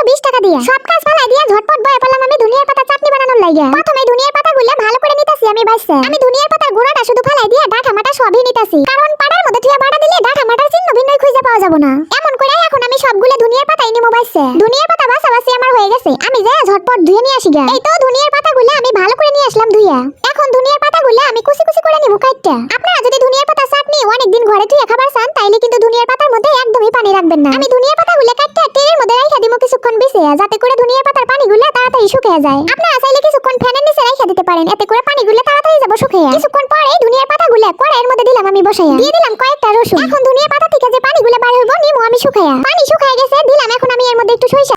20 টাকা দিয়ে। সব কাজ ফালাই দিয়া ঝটপট বয়ে পড়লাম আমি ধনিয়ার পাতা চাটনি বানানোর লাগি। প্রথমে ধনিয়ার পাতাগুলো ভালো করে নিতাছি আমি বাইছে। আমি ধনিয়ার পাতার গোড়াটা শুধু ফালাই দিয়া ডাঁটা মাটা সবই নিতাছি, কারণ পাড়ার মধ্যে থিয়া বাটা দিলে ডাঁটা মাটার চিহ্ন ভিন্নই খুঁজে পাওয়া যাব না। এমন করে এখন আমি সবগুলো ধনিয়ার পাতাই নিমু বাইছে। ধনিয়ার পাতা বাছাবাছি আমার হয়ে গেছে, আমি যা ঝটপট ধুয়ে নিয়ে আসি গা। এই তো ধনিয়ার পাতাগুলো আমি ভালো করে নিয়ে আসলাম ধুইয়া। এখন ধনিয়ার পাতাগুলো আমি কুচি কুচি করে নিমু কাটটা। আপনারা যদি ধনিয়ার পাতা চাটনি অনেক দিন ঘরে ধুয়ে খাবার চান তাইলে কিন্তু ধনিয়ার পাতার মধ্যে একদমই পানি রাখবেন না। আমি ধনিয়ার পাতাগুলো কাটটা টিনের মধ্যে রাইখা দিমু কিছুক্ষণ ভিজিয়ে, যাতে করে ধনিয়ার পাতার পানিগুলো তাড়াতাড়ি শুকিয়ে যায়। আপনারা চাইলে কিছুক্ষণ ফ্যানের নিচে রাইখা দিতে পারেন, এতে করে পানিগুলো তাড়াতাড়ি যাব শুকিয়ে। কিছুক্ষণ পরে ধনিয়ার পাতাগুলো কড়াইয়ের মধ্যে দিলাম আমি বসাইয়া, দিয়ে দিলাম কয়েকটা রসুন। এখন ধনিয়ার পাতা থেকে যে পানিগুলো বাইরে হইব নিমু আমি শুকাইয়া। পানি শুকায় গেছে, দিলাম এখন আমি এর মধ্যে একটু সরিষা